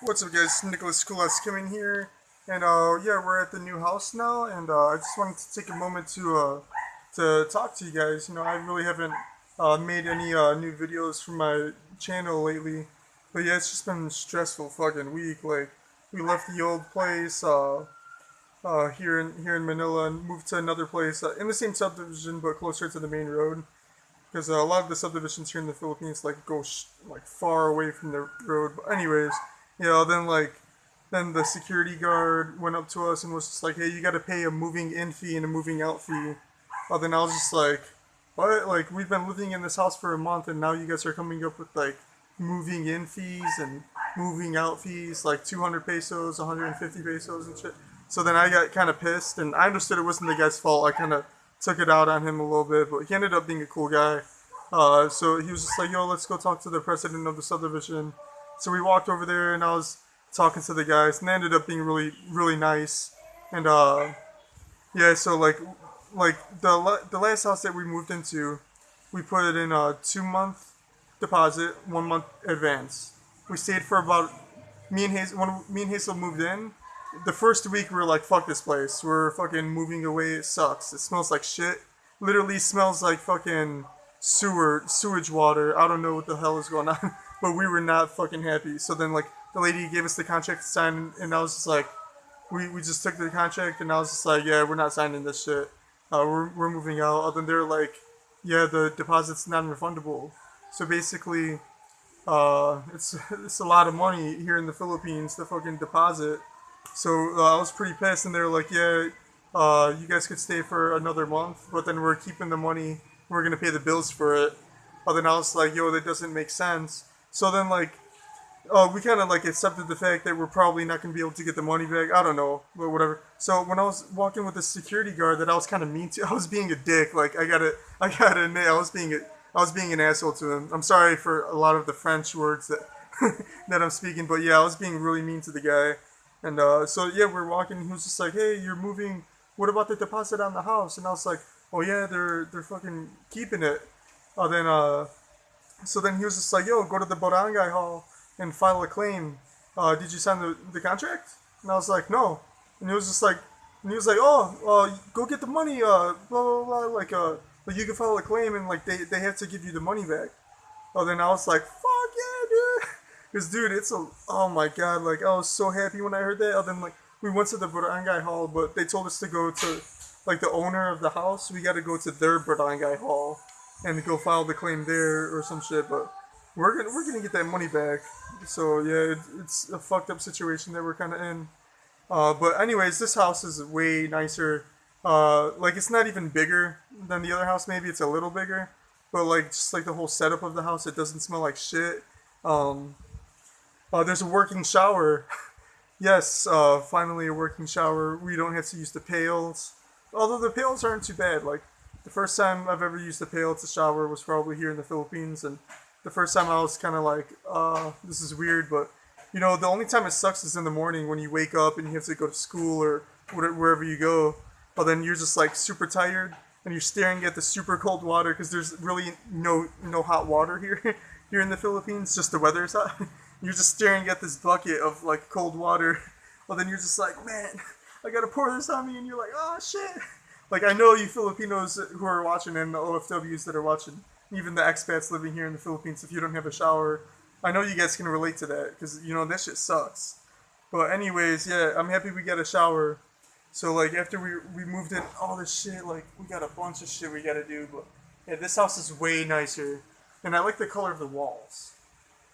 What's up, guys? Nicholas Kulas coming here, and yeah, we're at the new house now, and I just wanted to take a moment to talk to you guys. I really haven't made any new videos for my channel lately, but yeah, it's just been a stressful fucking week. Like, we left the old place here in Manila and moved to another place in the same subdivision but closer to the main road. Because a lot of the subdivisions here in the Philippines like go like far away from the road. But anyways, then the security guard went up to us and was just like, "Hey, you got to pay a moving in fee and a moving out fee." Then I was just like, "What? Like, we've been living in this house for a month and now you guys are coming up with like moving in fees and moving out fees, like 200 pesos, 150 pesos and shit." So then I got kind of pissed, and I understood it wasn't the guy's fault. I kind of took it out on him a little bit, but he ended up being a cool guy. So he was just like, "Yo, let's go talk to the president of the subdivision." So we walked over there, and I was talking to the guys, and they ended up being really, really nice. And yeah, so like the last house that we moved into, we put it in a 2 month deposit, 1 month advance. We stayed for about me and Hazel when me and Hazel moved in. The first week we were like, "Fuck this place. We're fucking moving away. It sucks. It smells like shit. Literally smells like fucking sewage water. I don't know what the hell is going on." But we were not fucking happy. So then like the lady gave us the contract to sign, and I was just like, we just took the contract, and I was just like, "Yeah, we're not signing this shit. We're moving out." And then they're like, "Yeah, the deposit's non-refundable." So basically, it's a lot of money here in the Philippines, the fucking deposit. So I was pretty pissed, and they were like, "Yeah, you guys could stay for another month, but then we're keeping the money. We're gonna pay the bills for it." Then I was like, "Yo, that doesn't make sense." So then like, we kind of like accepted the fact that we're probably not gonna be able to get the money back. I don't know, but whatever. So when I was walking with the security guard, that I was kind of mean to. I was being a dick. Like, I gotta admit, I was being an asshole to him. I'm sorry for a lot of the French words that that I'm speaking, but yeah, I was being really mean to the guy. And so yeah, we're walking. He was just like, "Hey, you're moving. What about the deposit on the house?" And I was like, "Oh yeah, they're fucking keeping it." Then so then he was just like, "Yo, go to the barangay hall and file a claim. Did you sign the contract?" And I was like, "No." And he was just like, "Oh, go get the money. Blah blah blah. Like you can file a claim, and like they have to give you the money back." Then I was like, "Fuck yeah, dude!" Because dude, oh my god, like I was so happy when I heard that. Then like we went to the barangay hall, but they told us to go to like the owner of the house. We got to go to their barangay hall and go file the claim there or some shit. But we're gonna get that money back. So yeah, it's a fucked up situation that we're kind of in. But anyways, this house is way nicer. Like it's not even bigger than the other house. Maybe it's a little bigger, but like just like the whole setup of the house, it doesn't smell like shit. Um, there's a working shower. Yes, finally a working shower. We don't have to use the pails. Although the pails aren't too bad. Like the first time I've ever used a pail to shower was probably here in the Philippines, and the first time I was kind of like, this is weird, but the only time it sucks is in the morning when you wake up and you have to go to school or wherever you go. But then you're just like super tired and you're staring at the super cold water because there's really no hot water here here in the Philippines. Just the weather is hot. You're just staring at this bucket of like cold water. Well, then you're just like, "Man, I gotta pour this on me," and you're like, "Oh shit." Like I know you Filipinos who are watching and the OFWs that are watching, even the expats living here in the Philippines. If you don't have a shower, I know you guys can relate to that because that shit sucks. But anyways, yeah, I'm happy we got a shower. So like after we moved in, all this shit, like we got a bunch of shit we gotta do. But yeah, this house is way nicer, and I like the color of the walls.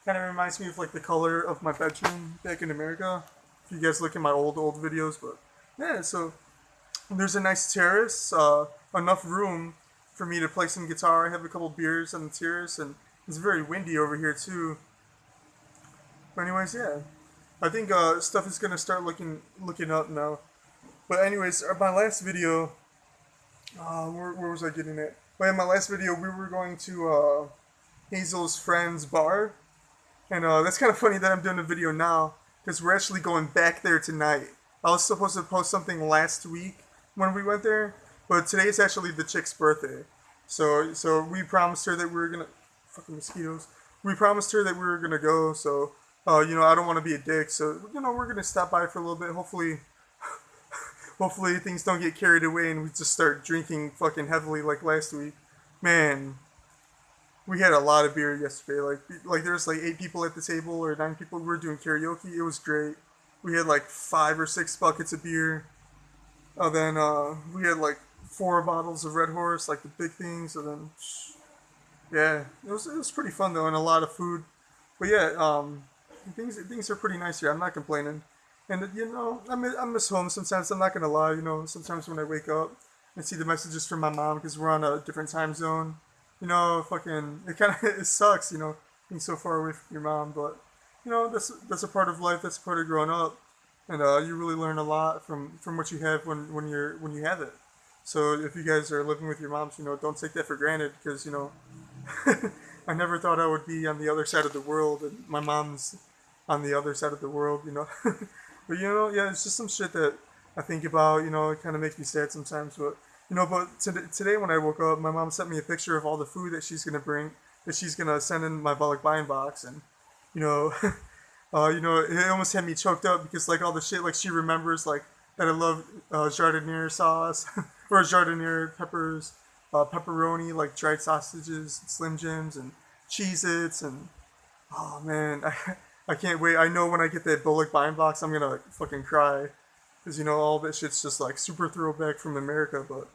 Kind of reminds me of like the color of my bedroom back in America. If you guys look at my old videos, but yeah, so there's a nice terrace, enough room for me to play some guitar. I have a couple beers on the terrace, and it's very windy over here too. But anyways, yeah, I think stuff is gonna start looking up now. But anyways, my last video, where was I getting it? Well, in my last video, we were going to Hazel's friend's bar, and that's kind of funny that I'm doing a video now because we're actually going back there tonight. I was supposed to post something last week when we went there, but today is actually the chick's birthday. So we promised her that we were gonna fucking mosquitoes. We promised her that we were gonna go. So I don't want to be a dick, so we're gonna stop by for a little bit. Hopefully things don't get carried away and we just start drinking fucking heavily like last week. Man, we had a lot of beer yesterday. Like there's like 8 people at the table or 9 people. We were doing karaoke. It was great. We had like 5 or 6 buckets of beer. Then we had like 4 bottles of Red Horse, like the big things. And then yeah, it was pretty fun though, and a lot of food. But yeah, things are pretty nice here. I'm not complaining. And I miss home sometimes. I'm not gonna lie. Sometimes when I wake up and see the messages from my mom because we're on a different time zone, fucking it kind of it sucks. Being so far away from your mom. But that's a part of life. That's a part of growing up, and you really learn a lot from what you have when you have it. So if you guys are living with your moms, don't take that for granted because I never thought I would be on the other side of the world, and my mom's on the other side of the world. But yeah, it's just some shit that I think about. It kind of makes me sad sometimes. But today when I woke up, my mom sent me a picture of all the food that she's gonna bring, that she's gonna send in my bulk buying box, and you know, it almost had me choked up because like all the shit like she remembers like that I love jardiniere sauce or jardiniere peppers, pepperoni, like dried sausages, Slim Jims, and Cheez-Its, and oh man, I can't wait. I know when I get that bulk buying box, I'm gonna like, fucking cry. Because, all that shit's just like super throwback from America. But,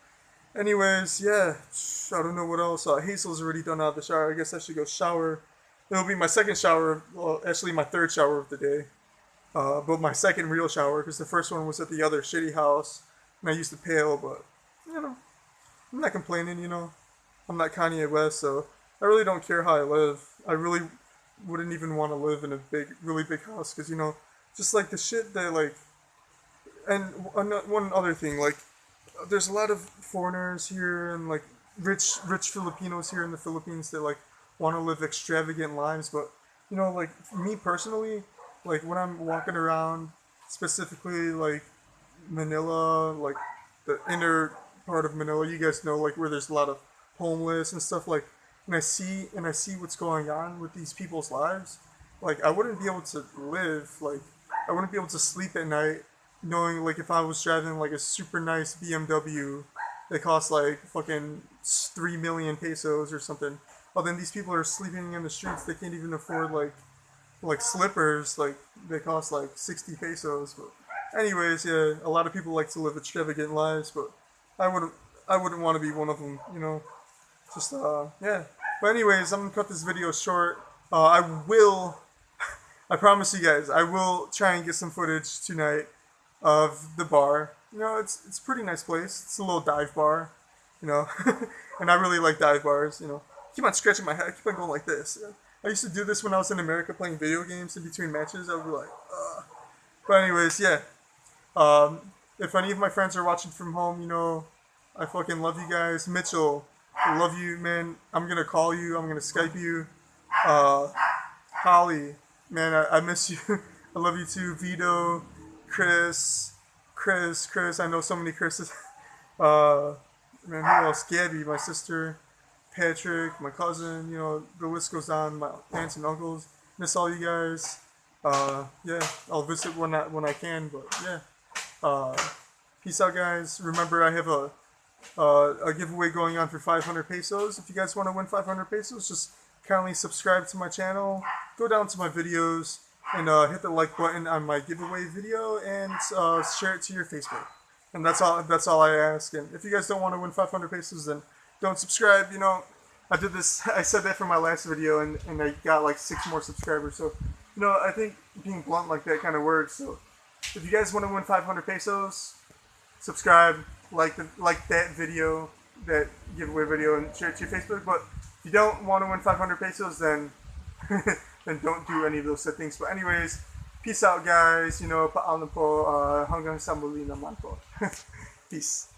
anyways, yeah, I don't know what else. Hazel's already done out of the shower. I guess I should go shower. It'll be my second shower, well, actually, my third shower of the day. But my second real shower, because the first one was at the other shitty house. And I used to pail, but, I'm not complaining, I'm not Kanye West, so I really don't care how I live. I really wouldn't even want to live in a really big house, because, just like the shit that, like, and one other thing, like, there's a lot of foreigners here and like rich Filipinos here in the Philippines that like want to live extravagant lives, but like me personally, like when I'm walking around, specifically like Manila, like the inner part of Manila, you guys know like where there's a lot of homeless and stuff, like, and I see what's going on with these people's lives, like I wouldn't be able to live, like I wouldn't be able to sleep at night knowing like if I was driving like a super nice BMW that costs like fucking 3 million pesos or something. Oh, then these people are sleeping in the streets. They can't even afford like slippers. Like they cost like 60 pesos. But anyways, yeah, a lot of people like to live extravagant lives, but I wouldn't want to be one of them. Just yeah. But anyways, I'm gonna cut this video short. I promise you guys, I will try and get some footage tonight of the bar. It's a pretty nice place. It's a little dive bar, and I really like dive bars. Keep on scratching my head. I keep on going like this. I used to do this when I was in America playing video games in between matches. I would be like, ugh. But anyways, yeah. If any of my friends are watching from home, I fucking love you guys. Mitchell, I love you, man. I'm gonna call you. I'm gonna Skype you. Holly, man, I miss you. I love you too. Vito, Chris. I know so many Chris's. Man, who else? Gabby, my sister. Patrick, my cousin. The list goes on. My aunts and uncles. Miss all you guys. Yeah, I'll visit when I can. But yeah, peace out, guys. Remember, I have a giveaway going on for 500 pesos. If you guys want to win 500 pesos, just kindly subscribe to my channel. Go down to my videos and hit the like button on my giveaway video and share it to your Facebook. And that's all I ask. And if you guys don't want to win 500 pesos, then don't subscribe. I did this. I said that for my last video, and I got like 6 more subscribers. So, I think being blunt like that kind of works. So, if you guys want to win 500 pesos, subscribe, like that video, that giveaway video, and share it to your Facebook. But if you don't want to win 500 pesos, then then don't do any of those things. But anyways, peace out, guys. Paalam po, hanggang sa muli naman po. Peace.